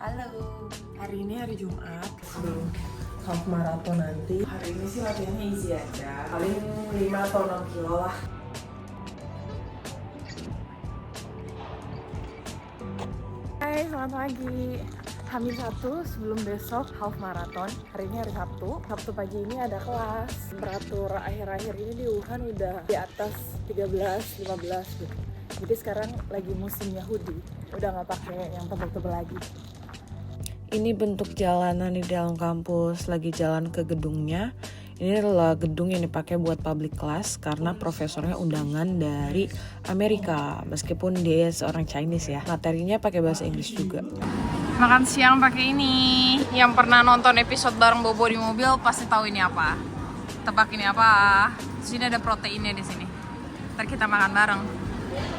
Halo, hari ini hari Jumat sebelum half marathon nanti. Hari ini sih latihannya easy aja, paling 5 atau 6 kilo lah. Hai, selamat pagi. Hamil 1 sebelum besok half marathon. Hari ini hari Sabtu. Sabtu pagi ini ada kelas. Temperatur akhir-akhir ini di Wuhan udah di atas 13, 15 gitu. Jadi sekarang lagi musimnya hoodie. Udah nggak pakai yang tebel-tebel lagi. Ini bentuk jalanan di dalam kampus, lagi jalan ke gedungnya. Ini adalah gedung yang dipakai buat public class karena profesornya undangan dari Amerika. Meskipun dia seorang Chinese ya, materinya pakai bahasa Inggris juga. Makan siang pakai ini. Yang pernah nonton episode bareng Bobo di mobil pasti tahu ini apa. Tebak ini apa? Di sini ada proteinnya di sini. Ntar kita makan bareng.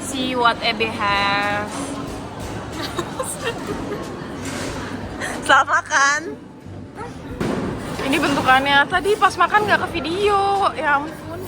See what Abby has. Selamat makan. Ini bentukannya. Tadi pas makan nggak ke video. Ya ampun.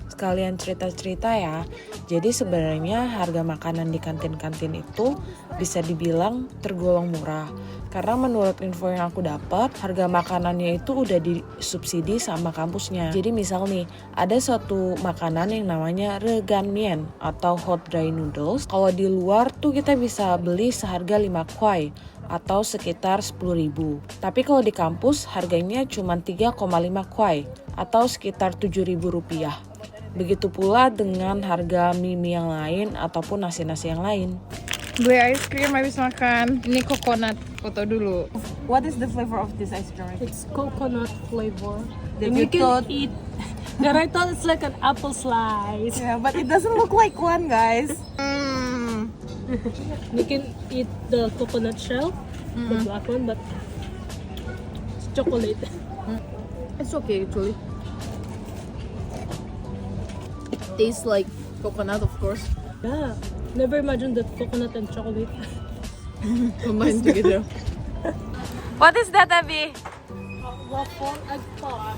Sekalian cerita-cerita ya. Jadi sebenarnya harga makanan di kantin-kantin itu bisa dibilang tergolong murah. Karena menurut info yang aku dapat, harga makanannya itu udah disubsidi sama kampusnya. Jadi misal nih, ada suatu makanan yang namanya reganmian atau hot dry noodles. Kalau di luar tuh kita bisa beli seharga 5 kuai atau sekitar 10.000. Tapi kalau di kampus harganya cuma 3,5 kuai atau sekitar 7.000 rupiah. Begitu pula dengan harga mie yang lain ataupun nasi-nasi yang lain. Gue ice cream habis makan. Ini coconut. Foto dulu. What is the flavor of this ice cream? It's coconut flavor. That And you you can thought- eat. That I thought it's like an apple slice. Yeah, but it doesn't look like one, guys. You can eat the coconut shell, the black one, but it's chocolate. It's okay actually. Tastes like coconut, of course. Yeah. Never imagined that coconut and chocolate. Combined together. What is that, Abby? Waffle egg pop.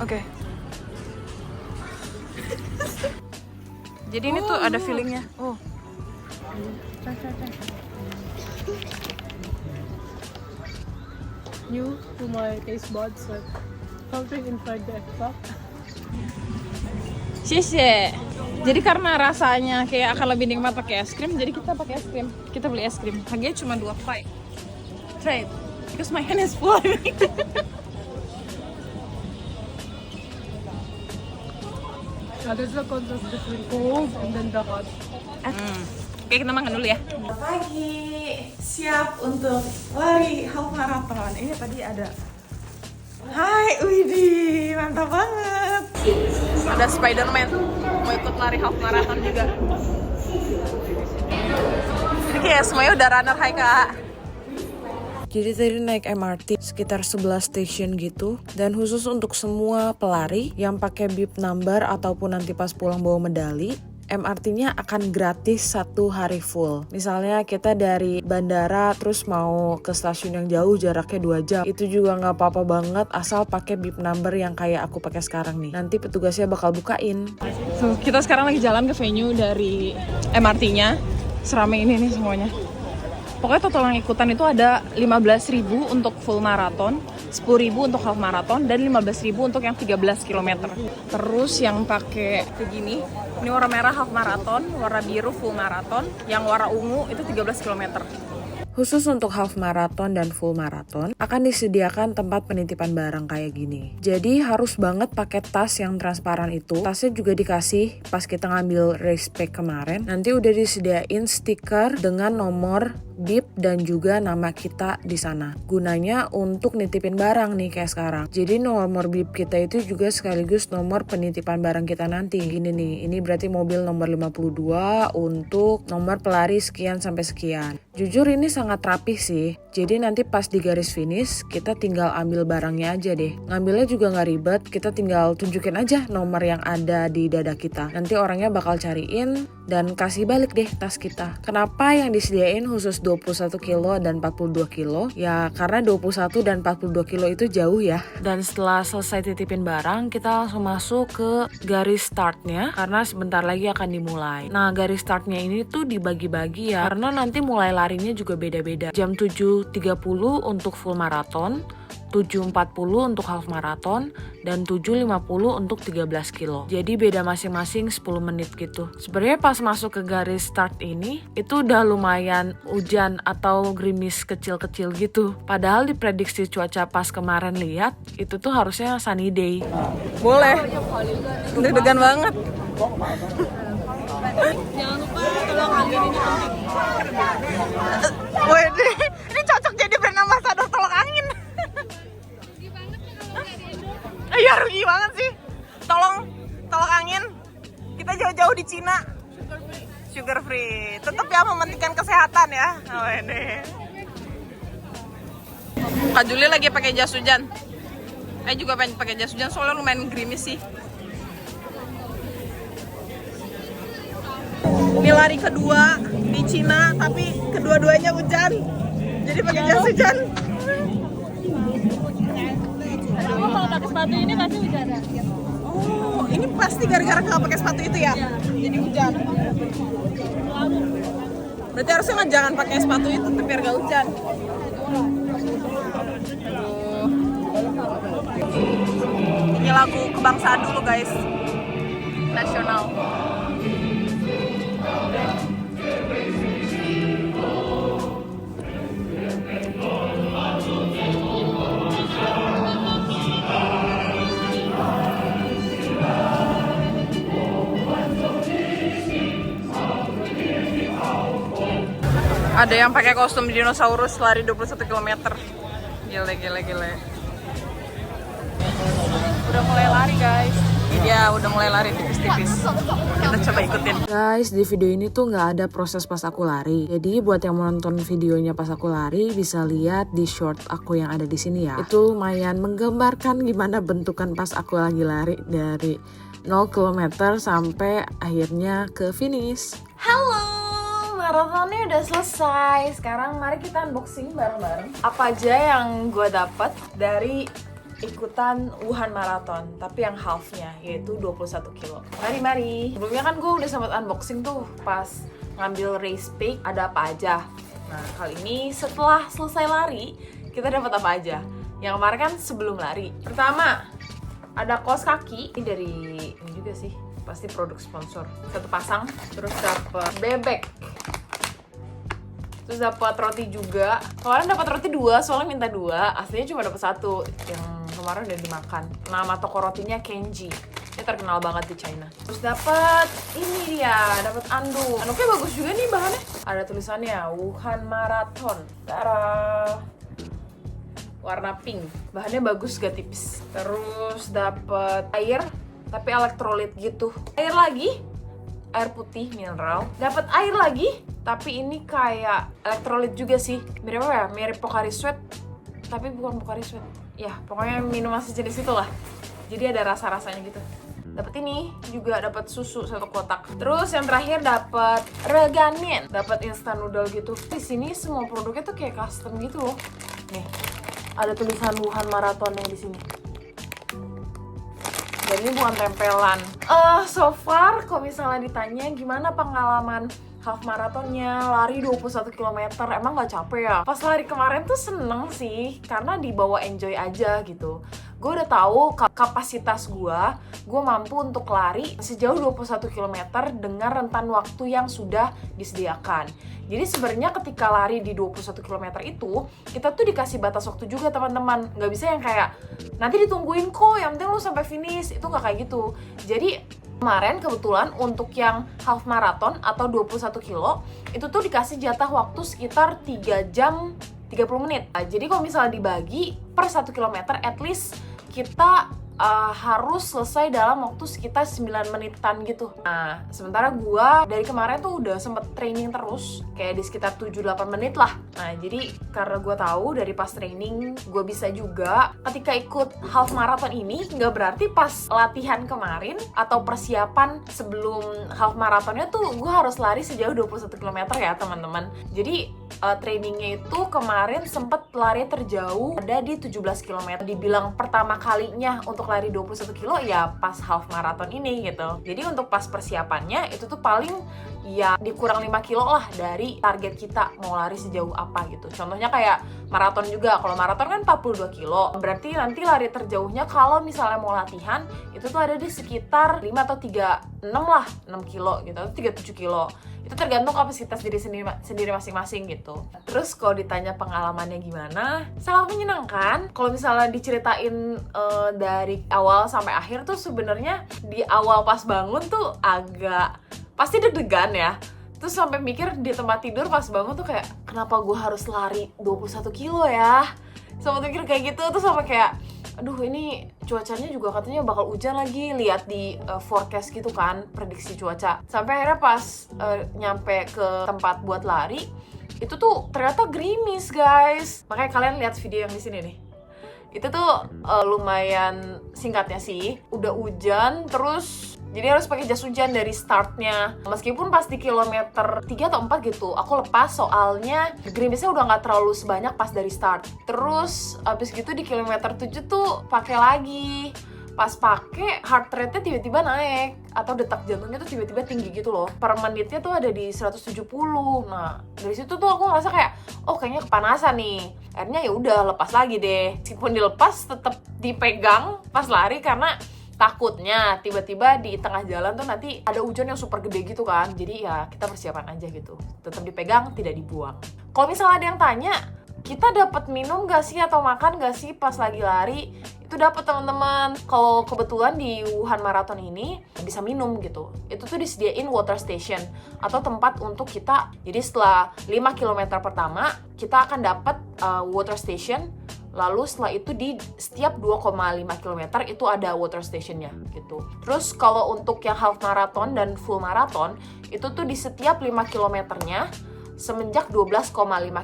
Okay. Jadi ini tuh ada feelingnya. Oh. New to my taste buds, like something inside the egg pop. Shishe. Jadi karena rasanya kayak akan lebih nikmat pakai es krim, jadi kita pakai es krim. Kita beli es krim. Harganya cuma 2 kuai. Try it. Because my hand is full. There's a contrast between cold and then the hot. Oke, kita makan dulu ya. Pagi, siap untuk lari half marathon. Ini tadi ada. Hai, Widih, mantap banget. Ada Spider-Man mau ikut lari half marathon juga. Ini kayak semuanya udah runner high, Kak. Jadi tadi naik MRT sekitar 11 station gitu. Dan khusus untuk semua pelari yang pakai bib number ataupun nanti pas pulang bawa medali, MRT-nya akan gratis 1 hari full. Misalnya kita dari bandara terus mau ke stasiun yang jauh jaraknya 2 jam. Itu juga nggak apa-apa banget asal pakai bib number yang kayak aku pakai sekarang nih. Nanti petugasnya bakal bukain. So, kita sekarang lagi jalan ke venue dari MRT-nya. Seramai ini nih semuanya. Pokoknya total yang ikutan itu ada 15.000 untuk full marathon, 10.000 untuk half marathon, dan 15.000 untuk yang 13 km. Terus yang pakai begini, ini warna merah half marathon, warna biru full marathon, yang warna ungu itu 13 km. Khusus untuk half marathon dan full marathon akan disediakan tempat penitipan barang kayak gini. Jadi harus banget pakai tas yang transparan itu. Tasnya juga dikasih pas kita ngambil race pack kemarin. Nanti udah disediain stiker dengan nomor bib dan juga nama kita di sana. Gunanya untuk nitipin barang nih kayak sekarang. Jadi nomor bib kita itu juga sekaligus nomor penitipan barang kita nanti. Gini nih, ini berarti mobil nomor 52 untuk nomor pelari sekian sampai sekian. Jujur ini sangat rapih sih. Jadi nanti pas di garis finish kita tinggal ambil barangnya aja deh. Ngambilnya juga nggak ribet, kita tinggal tunjukin aja nomor yang ada di dada kita. Nanti orangnya bakal cariin dan kasih balik deh tas kita. Kenapa yang disediain khusus 21 kilo dan 42 kilo. Ya karena 21 dan 42 kilo itu jauh ya. Dan setelah selesai titipin barang, kita langsung masuk ke garis startnya karena sebentar lagi akan dimulai. Nah garis startnya ini tuh dibagi-bagi ya, karena nanti mulai larinya juga beda-beda. Jam 7.30 untuk full maraton, 7.40 untuk half marathon, dan 7.50 untuk 13 kilo. Jadi beda masing-masing 10 menit gitu. Sebenarnya pas masuk ke garis start ini, itu udah lumayan hujan atau gerimis kecil-kecil gitu. Padahal di prediksi cuaca pas kemarin lihat, itu tuh harusnya sunny day. Boleh. Deg-degan banget. Jangan lupa kalau angin ini penting. Wih, ini cocok jadi brand ambassador tolak angin. Iya rugi banget sih. Tolong angin. Kita jauh-jauh di Cina. Sugar free. Tetap ya mementingkan kesehatan ya. Oh ini. Kak Juli lagi pakai jas hujan. Saya juga pengen pakai jas hujan soalnya lumayan gerimis sih. Ini lari kedua di Cina tapi kedua-duanya hujan. Jadi pakai jas hujan. Kamu kalau pakai sepatu ini pasti hujan. Oh, ini pasti gara-gara nggak pakai sepatu itu ya? Jadi hujan. Berarti harusnya nggak jangan pakai sepatu itu biar nggak hujan. Aduh. Ini lagu kebangsaan dulu guys, nasional. Ada yang pakai kostum dinosaurus lari 21 km. Gile. Udah mulai lari guys. Dia udah mulai lari tipis-tipis. Kita coba ikutin. Guys, di video ini tuh nggak ada proses pas aku lari. Jadi buat yang mau nonton videonya pas aku lari bisa lihat di short aku yang ada di sini ya. Itu lumayan menggambarkan gimana bentukan pas aku lagi lari dari 0 km sampai akhirnya ke finish. Halo, maratonnya udah selesai. Sekarang mari kita unboxing bareng-bareng. Apa aja yang gue dapat dari ikutan Wuhan Marathon, tapi yang halfnya yaitu 21 kilo. Mari. Sebelumnya kan gue udah sempat unboxing tuh pas ngambil race pick ada apa aja. Nah kali ini setelah selesai lari kita dapat apa aja. Yang kemarin kan sebelum lari. Pertama ada kaos kaki, ini dari ini juga sih, pasti produk sponsor. 1 pasang, terus dapat bebek. Terus dapat roti juga. Kemarin dapat roti 2, soalnya minta 2. Aslinya cuma dapat 1. Yang kemarin udah dimakan. Nama toko rotinya Kenji. Ini terkenal banget di China. Terus dapat ini dia, dapat anduk. Anduknya bagus juga nih bahannya. Ada tulisannya Wuhan Marathon. Tara. Warna pink. Bahannya bagus, gak tipis. Terus dapat air, tapi elektrolit gitu. Air lagi. Air putih mineral. Dapat air lagi, tapi ini kayak elektrolit juga sih. Mirip apa ya? Mirip Pocari Sweat, tapi bukan Pocari Sweat. Ya, pokoknya minuman sejenis itu lah. Jadi ada rasa-rasanya gitu. Dapat ini juga, dapat susu 1 kotak. Terus yang terakhir dapat reganin, dapat instant noodle gitu. Di sini semua produknya tuh kayak custom gitu loh. Nih, ada tulisan Wuhan Marathonnya di sini. Dan ini bukan tempelan. So far, kalau misalnya ditanya gimana pengalaman half marathonnya, lari 21 km, emang gak capek ya? Pas lari kemarin tuh seneng sih, karena dibawa enjoy aja gitu. Gue udah tahu kapasitas gue mampu untuk lari sejauh 21 km dengan rentan waktu yang sudah disediakan. Jadi sebenarnya ketika lari di 21 km itu, kita tuh dikasih batas waktu juga teman-teman. Nggak bisa yang kayak, nanti ditungguin kok, yang penting lu sampai finish. Itu nggak kayak gitu. Jadi kemarin kebetulan untuk yang half marathon atau 21 kilo, itu tuh dikasih jatah waktu sekitar 3 jam 30 menit. Nah, jadi kalau misalnya dibagi per 1 km, at least kita harus selesai dalam waktu sekitar 9 menitan gitu. Nah, sementara gua dari kemarin tuh udah sempet training terus, kayak di sekitar 7-8 menit lah. Nah, jadi karena gua tahu dari pas training gua bisa juga, ketika ikut half marathon ini nggak berarti pas latihan kemarin atau persiapan sebelum half marathonnya tuh gua harus lari sejauh 21 km ya teman-teman. Jadi trainingnya itu kemarin sempet lari terjauh ada di 17 km. Dibilang pertama kalinya untuk lari 21 kilo ya pas half marathon ini gitu. Jadi untuk pas persiapannya itu tuh paling ya dikurang 5 kilo lah dari target kita mau lari sejauh apa gitu. Contohnya kayak maraton juga. Kalau maraton kan 42 kilo. Berarti nanti lari terjauhnya kalau misalnya mau latihan itu tuh ada di sekitar 5 atau 36 lah, 6 kilo gitu atau 37 kilo. Itu tergantung kapasitas diri sendiri masing-masing gitu. Terus kalau ditanya pengalamannya gimana, sangat menyenangkan. Kalau misalnya diceritain dari awal sampai akhir tuh sebenarnya di awal pas bangun tuh agak pasti deg-degan ya. Terus sampai mikir di tempat tidur pas bangun tuh kayak kenapa gue harus lari 21 kilo ya? Sampai mikir kayak gitu, terus sampai kayak aduh ini cuacanya juga katanya bakal hujan lagi, lihat di forecast gitu kan, prediksi cuaca. Sampai akhirnya pas nyampe ke tempat buat lari itu tuh ternyata gerimis guys. Makanya kalian lihat video yang di sini nih. Itu tuh lumayan singkatnya sih, udah hujan terus jadi harus pakai jas hujan dari startnya. Meskipun pas di kilometer 3 atau 4 gitu aku lepas soalnya gerimisnya udah nggak terlalu sebanyak pas dari start. Terus abis gitu di kilometer 7 tuh pakai lagi. Pas pakai heart rate-nya tiba-tiba naik atau detak jantungnya tuh tiba-tiba tinggi gitu loh. Per menitnya tuh ada di 170. Nah, dari situ tuh aku ngerasa kayak oh kayaknya kepanasan nih. Akhirnya ya udah lepas lagi deh. Meskipun dilepas tetap dipegang pas lari karena takutnya tiba-tiba di tengah jalan tuh nanti ada hujan yang super gede gitu kan. Jadi ya kita persiapan aja gitu. Tetap dipegang, tidak dibuang. Kalau misalnya ada yang tanya, kita dapat minum gak sih atau makan gak sih pas lagi lari? Itu dapat teman-teman. Kalau kebetulan di Wuhan Marathon ini bisa minum gitu. Itu tuh disediain water station atau tempat untuk kita. Jadi setelah 5 km pertama kita akan dapat water station. Lalu setelah itu di setiap 2,5 km itu ada water stationnya gitu. Terus kalau untuk yang half marathon dan full marathon itu tuh di setiap 5 kilometernya semenjak 12,5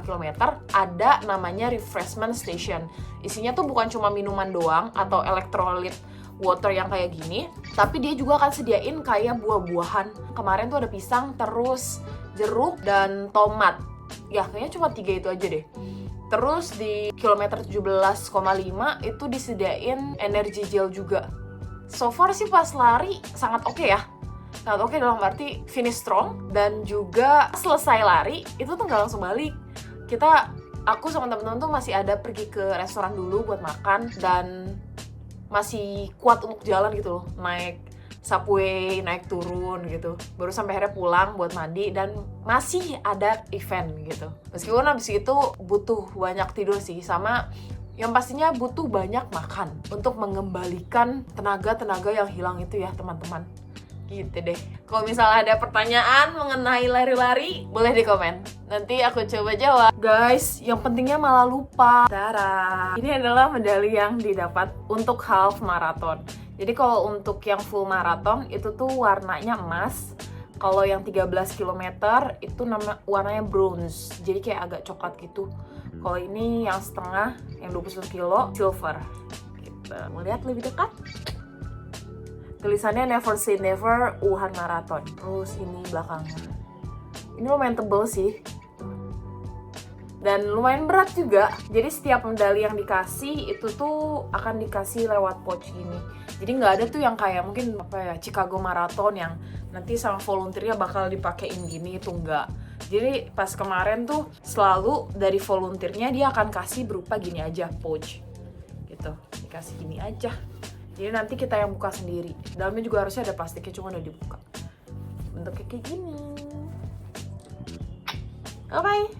km ada namanya refreshment station. Isinya tuh bukan cuma minuman doang atau electrolyte water yang kayak gini, tapi dia juga akan sediain kayak buah-buahan. Kemarin tuh ada pisang, terus jeruk dan tomat. Ya kayaknya cuma 3 itu aja deh. Terus di kilometer 17,5 itu disediain energy gel juga. So far sih pas lari sangat oke ya. Sangat oke dalam arti finish strong. Dan juga selesai lari itu tuh gak langsung balik. Aku sama temen-temen tuh masih ada pergi ke restoran dulu buat makan. Dan masih kuat untuk jalan gitu loh. Naik subway, naik turun gitu. Baru sampai akhirnya pulang buat mandi dan masih ada event gitu. Meskipun habis itu butuh banyak tidur sih, sama yang pastinya butuh banyak makan untuk mengembalikan tenaga-tenaga yang hilang itu ya teman-teman. Gitu deh. Kalau misalnya ada pertanyaan mengenai lari-lari, boleh di komen. Nanti aku coba jawab. Guys, yang pentingnya malah lupa. Tara. Ini adalah medali yang didapat untuk half marathon. Jadi kalau untuk yang full marathon itu tuh warnanya emas. Kalau yang 13 km itu warnanya bronze. Jadi kayak agak coklat gitu. Kalau ini yang setengah, yang 21 kilo, silver. Kita mau lihat lebih dekat. Tulisannya Never Say Never Wuhan Marathon. Terus ini belakangnya. Ini lumayan tebel sih. Dan lumayan berat juga. Jadi setiap medali yang dikasih itu tuh akan dikasih lewat pouch gini. Jadi nggak ada tuh yang kayak mungkin Chicago Marathon yang nanti sama volunteernya bakal dipakein gini, itu enggak. Jadi pas kemarin tuh selalu dari volunteernya dia akan kasih berupa gini aja pouch gitu, dikasih gini aja. Jadi nanti kita yang buka sendiri. Dalamnya juga harusnya ada plastiknya, cuma udah dibuka. Bentuknya kayak gini. Bye.